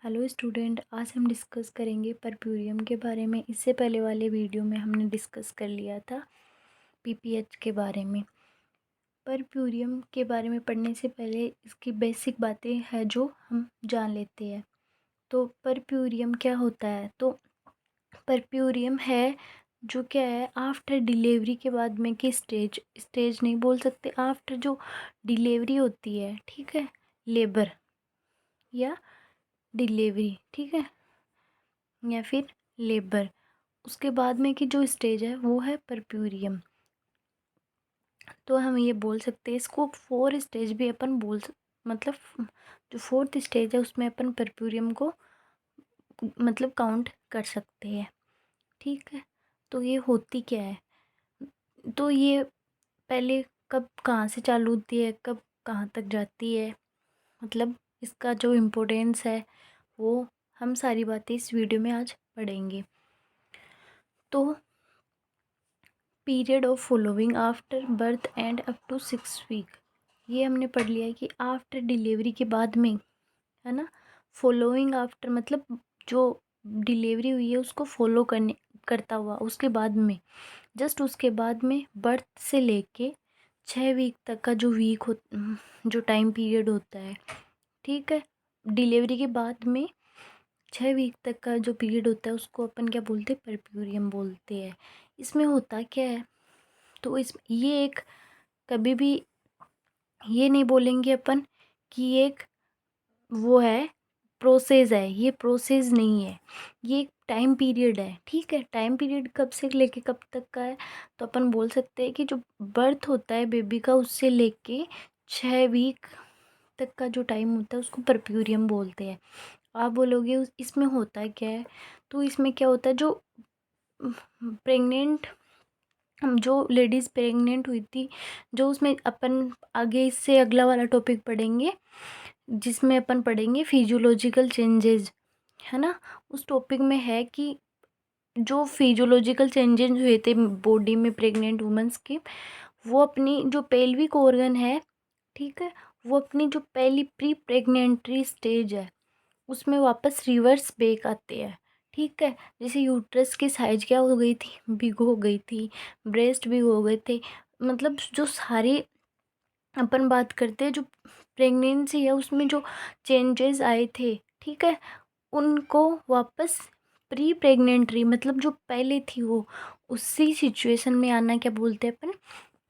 Hello student, आज हम discuss करेंगे परप्यूरियम के बारे में। इससे पहले वाले वीडियो में हमने डिस्कस कर लिया था पीपीएच के बारे में। परप्यूरियम के बारे में पढ़ने से पहले इसकी बेसिक बातें हैं जो हम जान लेते हैं। तो परप्यूरियम क्या होता है? तो परप्यूरियम है जो क्या है, आफ्टर डिलीवरी के बाद में की स्टेज नहीं बोल सकते, आफ्टर जो डिलीवरी होती है, ठीक है, लेबर या डिलीवरी, ठीक है, या फिर लेबर, उसके बाद में की जो स्टेज है वो है परप्यूरियम। तो हम ये बोल सकते हैं इसको 4 स्टेज भी अपन मतलब जो 4th स्टेज है उसमें अपन परप्यूरियम को मतलब काउंट कर सकते हैं, ठीक है। तो ये होती क्या है? तो ये पहले कब कहाँ से चालू होती है, कब कहाँ तक जाती है, मतलब इसका जो इम्पोर्टेंस है वो हम सारी बातें इस वीडियो में आज पढ़ेंगे। तो period of following after birth and up to 6 week, ये हमने पढ़ लिया है कि आफ्टर डिलीवरी के बाद में, है ना। फॉलोइंग आफ्टर मतलब जो डिलीवरी हुई है उसको फॉलो करता हुआ, उसके बाद में, जस्ट उसके बाद में बर्थ से लेके 6 वीक तक का जो जो टाइम पीरियड होता है, ठीक है। डिलीवरी के बाद में 6 वीक तक का जो पीरियड होता है उसको अपन क्या बोलते हैं? परप्यूरियम बोलते हैं। इसमें होता क्या है? तो इस ये एक कभी भी ये नहीं बोलेंगे अपन कि एक वो है प्रोसेस है, ये प्रोसेस नहीं है, ये एक टाइम पीरियड है, ठीक है। टाइम पीरियड कब से लेके कब तक का है? तो अपन बोल सकते हैं कि जो बर्थ होता है बेबी का उससे लेके 6 वीक तक का जो टाइम होता है उसको परप्यूरियम बोलते हैं। आप बोलोगे इसमें होता क्या है? तो इसमें क्या होता है, जो प्रेग्नेंट जो लेडीज़ प्रेग्नेंट हुई थी, जो उसमें अपन आगे इससे अगला वाला टॉपिक पढ़ेंगे जिसमें अपन पढ़ेंगे फिजियोलॉजिकल चेंजेस, है ना। उस टॉपिक में है कि जो फिजियोलॉजिकल चेंजेस हुए थे बॉडी में प्रेग्नेंट वुमेंस के, वो अपनी जो पेल्विक ऑर्गन है, ठीक है, वो अपनी जो पहली प्री प्रेग्नेंट्री स्टेज है उसमें वापस रिवर्स बैक आते हैं, ठीक है। जैसे यूट्रस की साइज क्या हो गई थी? बिग हो गई थी, ब्रेस्ट बिग हो गए थे, मतलब जो सारी अपन बात करते हैं जो प्रेगनेंसी है उसमें जो चेंजेस आए थे, ठीक है, उनको वापस प्री प्रेग्नेंट्री मतलब जो पहले थी वो उसी सिचुएशन में आना क्या बोलते हैं अपन?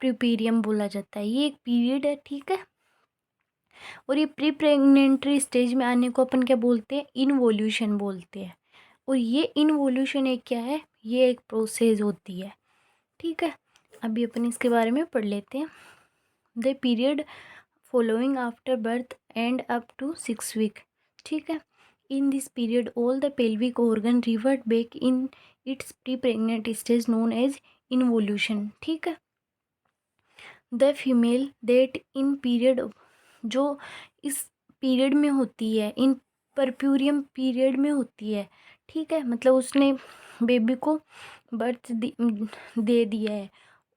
प्रीपीरियम बोला जाता है। ये एक पीरियड है, ठीक है। और ये प्री प्रेग्नेंट्री स्टेज में आने को अपन क्या बोलते हैं? इनवोल्यूशन बोलते हैं। और ये इनवोल्यूशन एक क्या है? ये एक प्रोसेस होती है, ठीक है। अभी अपन इसके बारे में पढ़ लेते हैं। The period following after birth and up to 6 week, ठीक है। In this period all the pelvic organ revert back in its pre pregnant stage known as involution, ठीक है। The female that in period, जो इस period में होती है, इन puerperium period में होती है, ठीक है, मतलब उसने बेबी को बर्थ दे दिया है,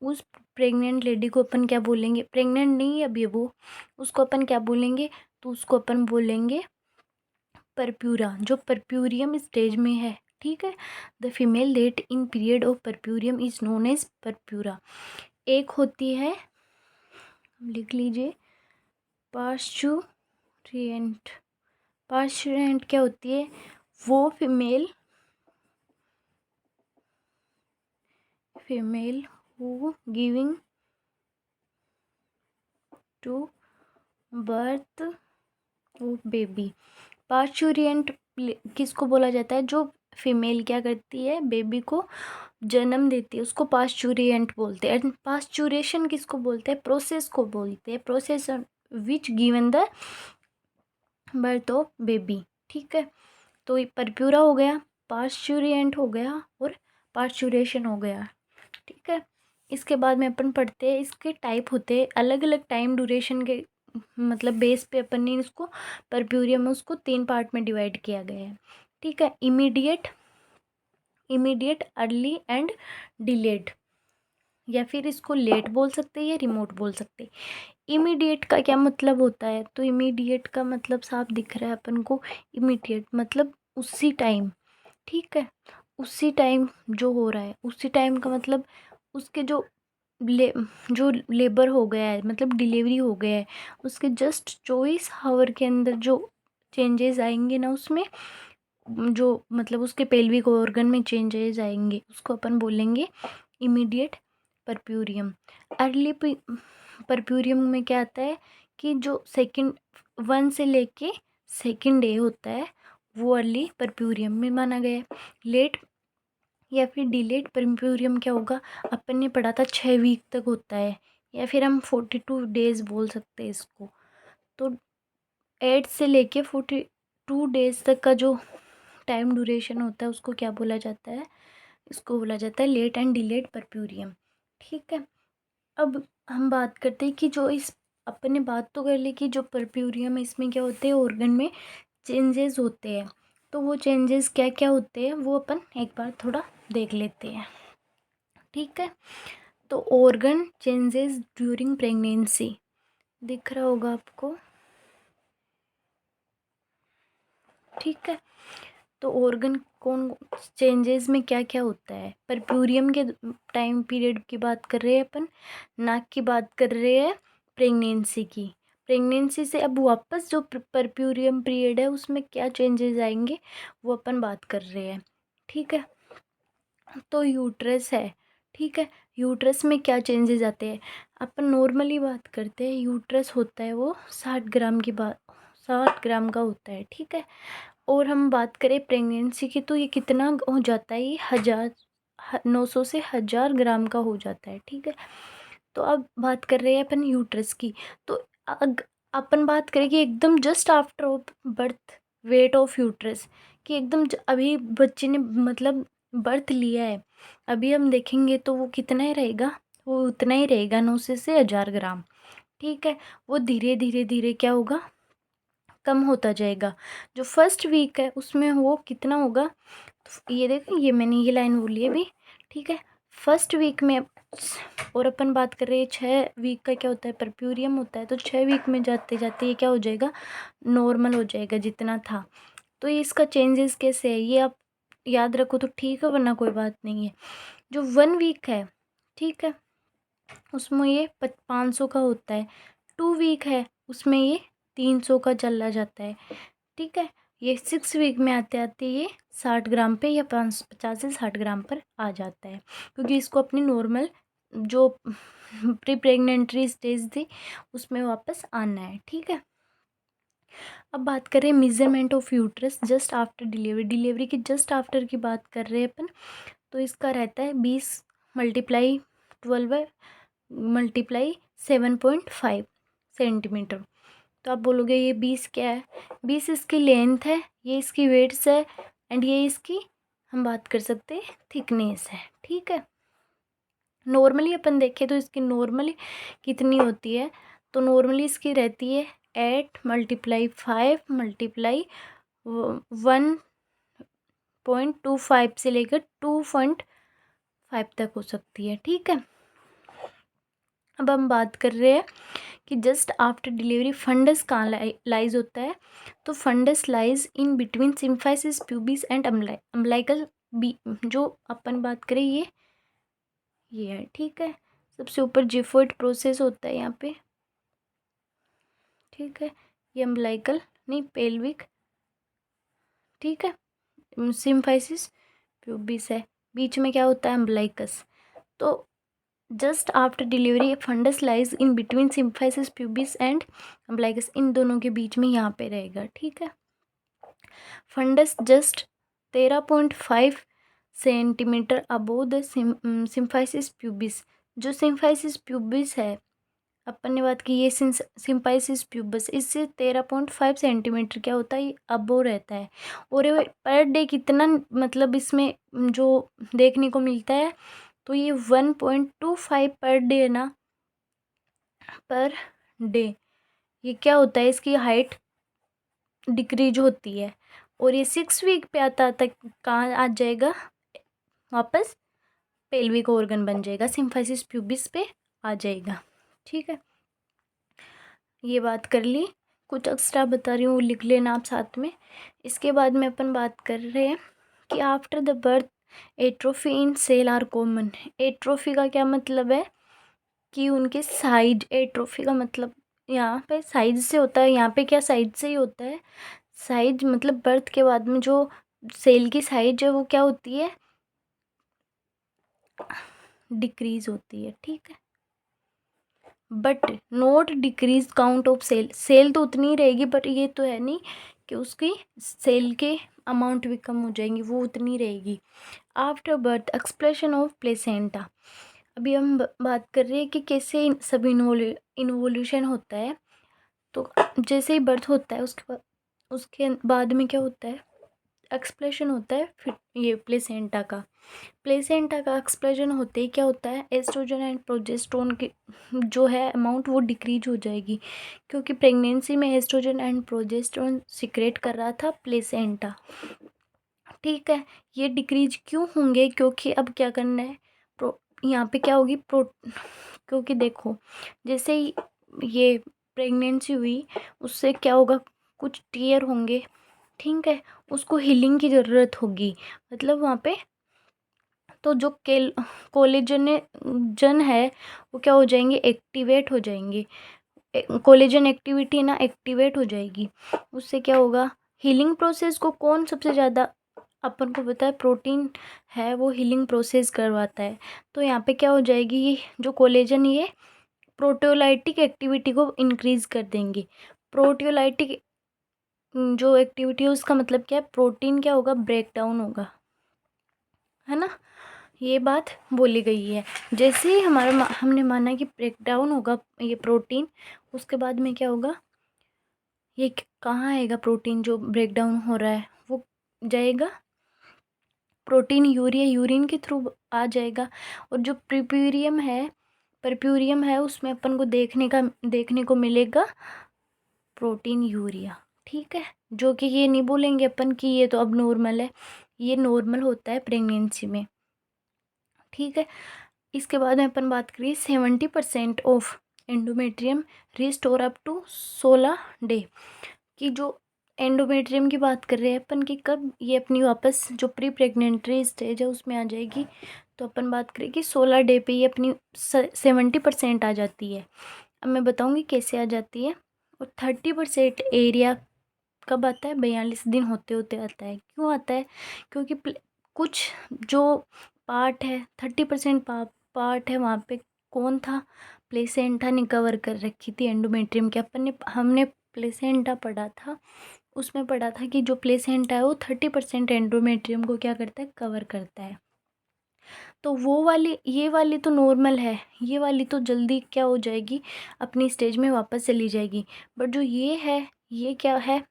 उस प्रेग्नेंट लेडी को अपन क्या बोलेंगे? प्रेग्नेंट नहीं है अभी वो, उसको अपन क्या बोलेंगे? तो उसको अपन बोलेंगे परप्यूरा, जो परप्यूरियम स्टेज में है, ठीक है। The female let in period of puerperium is known as puerpera. एक होती है, लिख लीजिए, पार्चुरेंट। पार्चुरेंट क्या होती है? वो female who giving to birth of baby. Parturient किसको बोला जाता है? जो फीमेल क्या करती है? बेबी को जन्म देती है, उसको पास्चुरियंट बोलते हैं। पास्चुरेशन किसको बोलते हैं? प्रोसेस को बोलते हैं, process which given the birth of baby, ठीक है। तो ये परप्यूरा हो गया, पास्चुरियंट हो गया और पास्चुरेशन हो गया, ठीक है। इसके बाद में अपन पढ़ते हैं, इसके टाइप होते हैं अलग अलग टाइम ड्यूरेशन के, मतलब बेस पे अपन ने इसको परप्यूरियम में उसको 3 पार्ट में डिवाइड किया गया है, ठीक है। इमीडिएट, अर्ली एंड डिलेड, या फिर इसको लेट बोल सकते हैं या रिमोट बोल सकते हैं। इमीडिएट का क्या मतलब होता है, तो इमीडिएट का मतलब साफ दिख रहा है अपन को। इमीडिएट मतलब उसी टाइम, ठीक है, उसी टाइम जो हो रहा है, उसी टाइम का मतलब उसके ले जो लेबर हो गया है, मतलब डिलीवरी हो गया है, उसके जस्ट 24 आवर के अंदर जो चेंजेस आएंगे ना उसमें, जो मतलब उसके पेल्विक ऑर्गन में चेंजेस आएंगे, उसको अपन बोलेंगे इमीडिएट परप्यूरियम। अर्ली परप्यूरियम में क्या आता है कि जो सेकंड 1 से लेके सेकंड डे होता है वो अर्ली परप्यूरियम में माना गया है। लेट या फिर डिलेड परप्यूरियम क्या होगा, अपन ने पढ़ा था 6 वीक तक होता है, या फिर हम 42 डेज बोल सकते हैं इसको। तो 8 से लेके 42 डेज तक का जो टाइम ड्यूरेशन होता है उसको क्या बोला जाता है, इसको बोला जाता है लेट एंड डिलेड परप्यूरियम। ठीक है, अब हम बात करते हैं कि जो इस अपन ने बात तो कर ली कि जो परप्यूरियम है इसमें क्या होते हैं, ऑर्गन में चेंजेस होते हैं। तो वो चेंजेस क्या क्या होते हैं वो अपन एक बार थोड़ा देख लेते हैं। ठीक है, तो ऑर्गन चेंजेस ड्यूरिंग प्रेगनेंसी दिख रहा होगा आपको। ठीक है, तो ऑर्गन कौन चेंजेस में क्या क्या होता है, परप्यूरियम के टाइम पीरियड की बात कर रहे हैं अपन, नाक की बात कर रहे हैं प्रेगनेंसी की। प्रेगनेंसी से अब वापस जो परप्यूरियम पीरियड है उसमें क्या चेंजेस आएंगे वो अपन बात कर रहे हैं। ठीक है, तो यूट्रस है। ठीक है, यूट्रस में क्या चेंजेस आते हैं, अपन नॉर्मली बात करते हैं, यूट्रस होता है वो 60 ग्राम की बात 60 ग्राम का होता है। ठीक है, और हम बात करें प्रेगनेंसी की तो ये कितना हो जाता है, ये 900 से 1000 ग्राम का हो जाता है। ठीक है, तो अब बात कर रहे हैं अपन यूट्रस की। तो अपन बात करें कि एकदम just after birth weight of uterus, कि एकदम अभी बच्चे ने मतलब बर्थ लिया है, अभी हम देखेंगे तो वो कितना ही रहेगा, वो उतना ही रहेगा 900 से 1000 ग्राम। ठीक है, वो धीरे धीरे धीरे क्या होगा, कम होता जाएगा। जो फर्स्ट वीक है उसमें वो कितना होगा, तो ये देखें, ये मैंने ये लाइन बोली है अभी। ठीक है, फर्स्ट वीक में, और अपन बात कर रहे हैं 6 वीक का क्या होता है, परप्यूरियम होता है, तो 6 वीक में जाते जाते ये क्या हो जाएगा, नॉर्मल हो जाएगा जितना था। तो ये इसका चेंजेस कैसे है ये आप याद रखो तो ठीक है, वरना कोई बात नहीं है। जो 1 वीक है, ठीक है, उसमें ये 500 का होता है। 2 वीक है उसमें ये 300 का चला जाता है। ठीक है, ये 6 वीक में आते आते ये 60 ग्राम पे या 50 से 60 ग्राम पर आ जाता है, क्योंकि इसको अपनी नॉर्मल जो प्री प्रेगनेंटरी स्टेज थी उसमें वापस आना है। ठीक है, अब बात करें measurement of uterus just after delivery, delivery की जस्ट आफ्टर की बात कर रहे हैं अपन। तो इसका रहता है 20 मल्टीप्लाई 12 मल्टीप्लाई 7.5 सेंटीमीटर। तो आप बोलोगे ये 20 क्या है, 20 इसकी लेंथ है, ये इसकी वेट्स है, एंड ये इसकी हम बात कर सकते हैं थिकनेस है। ठीक है, नॉर्मली अपन देखें तो इसकी नॉर्मली कितनी होती है, तो नॉर्मली इसकी रहती है 8 × 5 × 1.25 से लेकर 2.5 तक हो सकती है। ठीक है, अब हम बात कर रहे हैं कि जस्ट आफ्टर डिलीवरी फंडस कहाँ लाइज होता है, तो fundus lies in between symphysis pubis and umbilical B, जो अपन बात करें ये है। ठीक है, सबसे ऊपर जिफोइड प्रोसेस होता है यहाँ पे। ठीक है, ये अम्बिलिकल नहीं पेल्विक, ठीक है, सिम्फाइसिस प्यूबिस है, बीच में क्या होता है अम्बिलिकस। तो just after delivery fundus lies in between symphysis pubis and umbilicus, इन दोनों के बीच में यहाँ पे रहेगा। ठीक है, fundus just 13.5 centimetre above the symphysis pubis, जो सिम्फाइसिस प्यूबिस है अपन ने बात की, ये सिम्फाइसिस प्यूबस इससे 13.5 सेंटीमीटर क्या होता है, ये अबो रहता है। और ये पर डे कितना मतलब इसमें जो देखने को मिलता है, तो ये 1.25 पर डे है ना, पर डे। ये क्या होता है, इसकी हाइट डिक्रीज होती है, और ये 6 वीक पे आता आता कहाँ आ जाएगा, वापस पेल्विक ऑर्गन बन जाएगा, सिम्फाइसिस प्यूबिस पे आ जाएगा। ठीक है, ये बात कर ली, कुछ एक्स्ट्रा बता रही हूँ वो लिख लेना आप साथ में। इसके बाद में अपन बात कर रहे हैं कि after the birth atrophy in cell are common. Atrophy का क्या मतलब है कि उनके साइड, एट्रोफी का मतलब यहाँ पे साइज से होता है, यहाँ पे क्या साइज से ही होता है। साइज मतलब बर्थ के बाद में जो सेल की साइज है वो क्या होती है, डिक्रीज होती है, ठीक है। But not decrease count of cell, cell तो उतनी ही रहेगी, बट ये तो है नहीं कि उसकी सेल के अमाउंट भी कम हो जाएंगी, वो उतनी रहेगी। After birth expression of placenta, अभी हम बात कर रहे हैं कि कैसे सब इन्वोल्यूशन होता है। तो जैसे ही बर्थ होता है उसके बाद में क्या होता है, एक्सप्रेशन होता है। फिर ये प्लेसेंटा का एक्सप्रेशन होते ही क्या होता है, एस्ट्रोजन एंड प्रोजेस्टेरोन की जो है अमाउंट वो डिक्रीज हो जाएगी, क्योंकि प्रेगनेंसी में एस्ट्रोजन एंड प्रोजेस्टेरोन सिक्रेट कर रहा था प्लेसेंटा, ठीक है। ये डिक्रीज क्यों होंगे, क्योंकि अब क्या करना है, यहाँ पे क्या होगी क्योंकि देखो जैसे ही ये प्रेगनेंसी हुई उससे क्या होगा, कुछ टीयर होंगे, ठीक है, उसको हीलिंग की ज़रूरत होगी। मतलब वहाँ पे तो जो कोलेजन जन है वो क्या हो जाएंगे, एक्टिवेट हो जाएंगे। कोलेजन एक्टिविटी ना एक्टिवेट हो जाएगी, उससे क्या होगा, हीलिंग प्रोसेस को कौन सबसे ज़्यादा अपन को पता है, प्रोटीन है वो हीलिंग प्रोसेस करवाता है। तो यहाँ पे क्या हो जाएगी, ये जो कोलेजन ये प्रोटियोलाइटिक एक्टिविटी को इंक्रीज कर देंगे। प्रोटियोलाइटिक जो एक्टिविटी है उसका मतलब क्या है, प्रोटीन क्या होगा, ब्रेक डाउन होगा, है ना। ये बात बोली गई है। जैसे ही हमने माना कि ब्रेक डाउन होगा ये प्रोटीन, उसके बाद में क्या होगा, ये कहाँ आएगा प्रोटीन जो ब्रेक डाउन हो रहा है, वो जाएगा प्रोटीन यूरिन के थ्रू आ जाएगा। और जो परप्यूरियम है उसमें अपन को देखने को मिलेगा प्रोटीन यूरिया, ठीक है। जो कि ये नहीं बोलेंगे अपन कि ये तो अब नॉर्मल है, ये नॉर्मल होता है प्रेगनेंसी में, ठीक है। इसके बाद में अपन बात करिए 70% of endometrium restore up to 16 day, कि जो एंडोमेट्रियम की बात कर रहे हैं अपन कि कब ये अपनी वापस जो प्री प्रेगनेंटरी स्टेज है उसमें आ जाएगी। तो अपन बात करें कि 16 डे पे ये अपनी 70% आ जाती है। अब मैं बताऊंगी कैसे आ जाती है। और 30% एरिया कब आता है, 42 दिन होते होते आता है। क्यों आता है, क्योंकि कुछ जो पार्ट है 30% पार्ट है वहाँ पे कौन था, प्लेसेंटा ने कवर कर रखी थी एंडोमेट्रियम के। हमने प्लेसेंटा पढ़ा था, उसमें पढ़ा था कि जो प्लेसेंटा है वो 30% एंडोमेट्रियम को क्या करता है, कवर करता है। तो ये वाली तो नॉर्मल है, ये वाली तो जल्दी क्या हो जाएगी, अपनी स्टेज में वापस चली जाएगी। बट जो ये है, ये क्या है,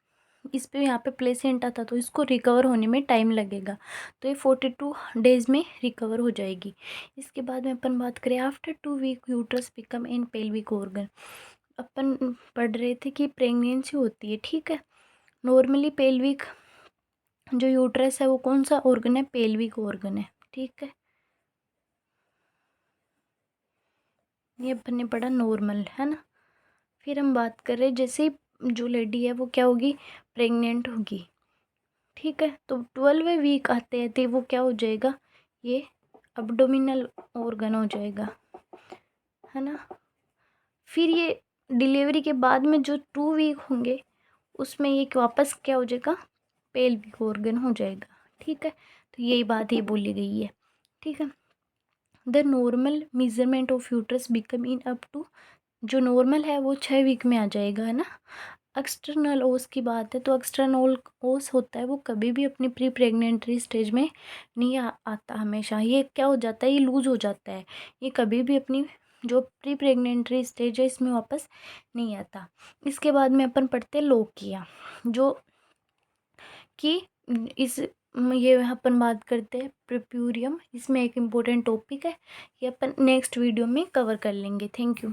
इस पे यहाँ पे प्लेसेंटा था तो इसको रिकवर होने में टाइम लगेगा। तो ये 42 डेज में रिकवर हो जाएगी। इसके बाद में अपन बात करें after 2 week uterus become in pelvic organ. अपन पढ़ रहे थे कि प्रेगनेंसी होती है, ठीक है। नॉर्मली पेल्विक जो यूट्रस है वो कौन सा ऑर्गन है, पेल्विक ऑर्गन है, ठीक है। ये अपन ने पढ़ा नॉर्मल, है ना। फिर हम बात कर रहे जैसे ही जो लेडी है वो क्या होगी, प्रेग्नेंट होगी, ठीक है। तो 12वें वीक आते आते वो क्या हो जाएगा, ये अब्डोमिनल ऑर्गन हो जाएगा, है ना। फिर ये डिलीवरी के बाद में जो 2 वीक होंगे उसमें ये वापस क्या हो जाएगा, पेल्विक ऑर्गन हो जाएगा, ठीक है। तो यही बात ये बोली गई है, ठीक है। The normal measurement of uterus become in up to, जो नॉर्मल है वो 6 वीक में आ जाएगा, है ना। एक्सटर्नल ओस की बात है तो एक्सटर्नल ओस होता है वो कभी भी अपनी प्री प्रेगनेंटरी स्टेज में नहीं आता, हमेशा ये क्या हो जाता है, ये लूज हो जाता है, ये कभी भी अपनी जो प्री प्रेगनेंटरी स्टेज है इसमें वापस नहीं आता। इसके बाद में अपन पढ़ते हैं लोकिया, जो कि इस ये अपन बात करते हैं प्रिप्यूरियम, इसमें एक इम्पोर्टेंट टॉपिक है, ये अपन नेक्स्ट वीडियो में कवर कर लेंगे। Thank you.